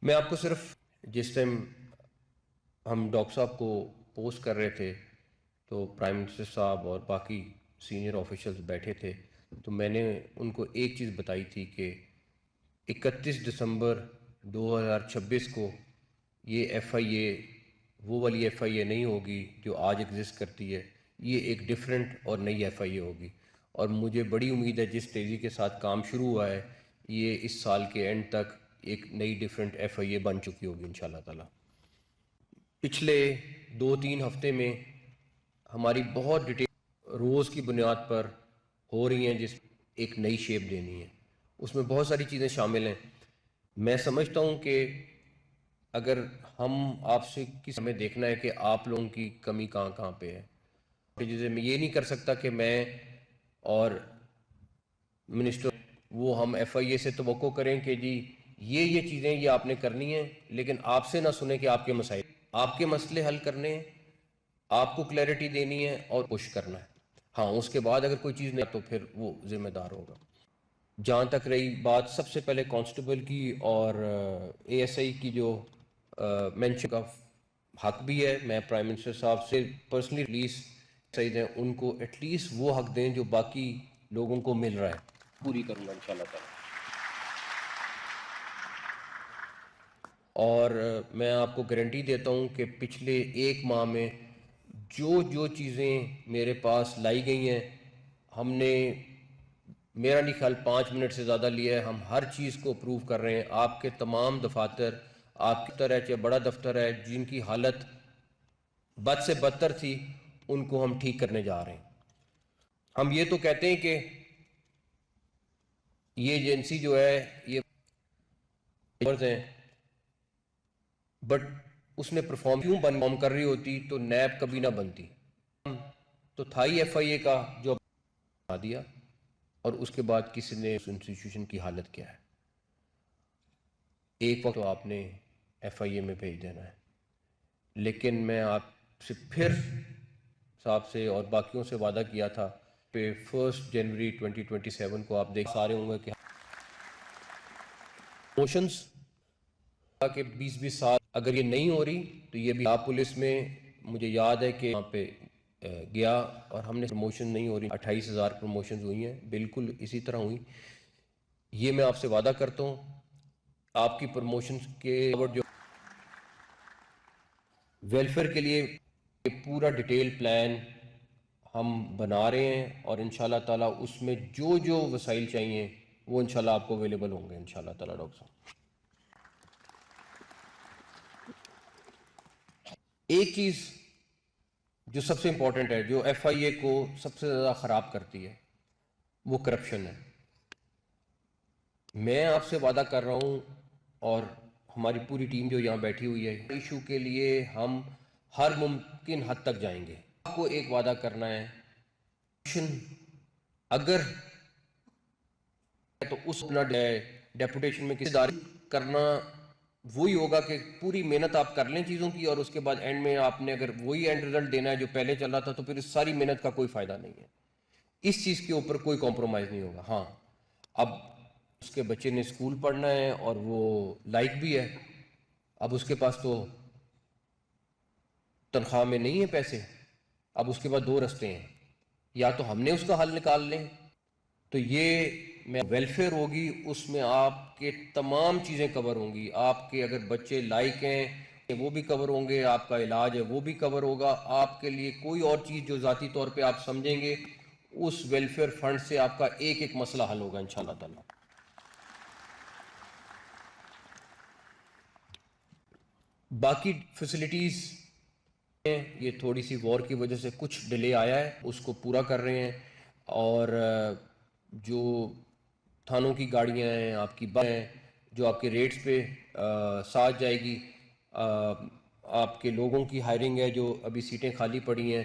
میں آپ کو صرف جس ٹائم ہم ڈاکٹر صاحب کو پوسٹ کر رہے تھے تو پرائم منسٹر صاحب اور باقی سینئر آفیشلز بیٹھے تھے، تو میں نے ان کو ایک چیز بتائی تھی کہ 31 دسمبر 2026 کو یہ ایف آئی اے وہ والی ایف آئی اے نہیں ہوگی جو آج ایگزسٹ کرتی ہے، یہ ایک ڈیفرنٹ اور نئی ایف آئی اے ہوگی۔ اور مجھے بڑی امید ہے جس تیزی کے ساتھ کام شروع ہوا ہے یہ اس سال کے اینڈ تک ایک نئی ڈیفرنٹ ایف آئی اے بن چکی ہوگی انشاءاللہ تعالیٰ۔ پچھلے 2-3 ہفتے میں ہماری بہت ڈیٹیل روز کی بنیاد پر ہو رہی ہیں جس ایک نئی شیپ دینی ہے، اس میں بہت ساری چیزیں شامل ہیں۔ میں سمجھتا ہوں کہ اگر ہم آپ سے کسی ہمیں دیکھنا ہے کہ آپ لوگوں کی کمی کہاں کہاں پہ ہے، جیسے میں یہ نہیں کر سکتا کہ میں اور منسٹر وہ ہم ایف آئی اے سے توقع کریں کہ جی یہ چیزیں یہ آپ نے کرنی ہیں، لیکن آپ سے نہ سنیں کہ آپ کے مسائل آپ کے مسئلے حل کرنے ہیں، آپ کو کلیئرٹی دینی ہے اور پش کرنا ہے۔ ہاں اس کے بعد اگر کوئی چیز نہیں تو پھر وہ ذمہ دار ہوگا۔ جہاں تک رہی بات سب سے پہلے کانسٹیبل کی اور اے ایس آئی کی، جو مینشن کا حق بھی ہے، میں پرائم منسٹر صاحب سے پرسنلی ریلیز چاہیے ان کو ایٹ لیسٹ وہ حق دیں جو باقی لوگوں کو مل رہا ہے، پوری کروں گا انشاءاللہ تعالی۔ اور میں آپ کو گارنٹی دیتا ہوں کہ پچھلے 1 ماہ میں جو چیزیں میرے پاس لائی گئی ہیں، ہم نے میرا نہیں خیال 5 منٹ سے زیادہ لیا ہے، ہم ہر چیز کو اپروو کر رہے ہیں۔ آپ کے تمام دفاتر، آپ کی دفتر ہے چاہے بڑا دفتر ہے، جن کی حالت بد سے بدتر تھی ان کو ہم ٹھیک کرنے جا رہے ہیں۔ ہم یہ تو کہتے ہیں کہ یہ ایجنسی جو ہے یہ ہیں، بٹ اس نے پرفارم کر رہی ہوتی تو نیب کبھی نہ بنتی۔ تو تھا ہی ایف آئی اے کا جو بنا دیا، اور اس کے بعد کسی نے اس انسٹیٹیوشن کی حالت کیا ہے۔ ایک وقت تو آپ نے ایف آئی اے میں بھیج دینا ہے، لیکن میں آپ سے پھر صاحب سے اور باقیوں سے وعدہ کیا تھا کہ 1 جنوری 2027 کو آپ دیکھ سارے ہوں گے کہ موشنز کہ 20 سال اگر یہ نہیں ہو رہی تو یہ بھی آپ پولیس میں مجھے یاد ہے کہ وہاں پہ گیا اور ہم نے پروموشن نہیں ہو رہی، 28,000 پروموشنز ہوئی ہیں، بالکل اسی طرح ہوئی۔ یہ میں آپ سے وعدہ کرتا ہوں آپ کی پروموشنز کے جو ویلفیئر کے لیے پورا ڈیٹیل پلان ہم بنا رہے ہیں، اور انشاءاللہ تعالیٰ اس میں جو وسائل چاہیے وہ انشاءاللہ آپ کو اویلیبل ہوں گے انشاءاللہ تعالیٰ۔ ڈاکٹر صاحب ایک چیز جو سب سے امپورٹنٹ ہے، جو ایف آئی اے کو سب سے زیادہ خراب کرتی ہے، وہ کرپشن ہے۔ میں آپ سے وعدہ کر رہا ہوں اور ہماری پوری ٹیم جو یہاں بیٹھی ہوئی ہے، ایشو کے لیے ہم ہر ممکن حد تک جائیں گے۔ آپ کو ایک وعدہ کرنا ہے، اگر تو اس ڈیپوٹیشن میں کسی داری کرنا وہی ہوگا کہ پوری محنت آپ کر لیں چیزوں کی، اور اس کے بعد اینڈ میں آپ نے اگر وہی اینڈ رزلٹ دینا ہے جو پہلے چل رہا تھا تو پھر اس ساری محنت کا کوئی فائدہ نہیں ہے۔ اس چیز کے اوپر کوئی کمپرومائز نہیں ہوگا۔ ہاں اب اس کے بچے نے اسکول پڑھنا ہے اور وہ لائق بھی ہے، اب اس کے پاس تو تنخواہ میں نہیں ہے پیسے، اب اس کے بعد 2 رستے ہیں، یا تو ہم نے اس کا حل نکال لیں، تو یہ میں ویلفیئر ہوگی، اس میں آپ کے تمام چیزیں کور ہوں گی۔ آپ کے اگر بچے لائق ہیں وہ بھی کور ہوں گے، آپ کا علاج ہے وہ بھی کور ہوگا، آپ کے لیے کوئی اور چیز جو ذاتی طور پہ آپ سمجھیں گے اس ویلفیئر فنڈ سے آپ کا ایک مسئلہ حل ہوگا انشاءاللہ تعالی۔ باقی فیسلٹیز یہ تھوڑی سی وار کی وجہ سے کچھ ڈیلے آیا ہے، اس کو پورا کر رہے ہیں، اور جو تھانوں کی گاڑیاں ہیں، آپ کی بس ہیں جو آپ کے ریٹس پہ ساتھ جائے گی، آپ کے لوگوں کی ہائرنگ ہے جو ابھی سیٹیں خالی پڑی ہیں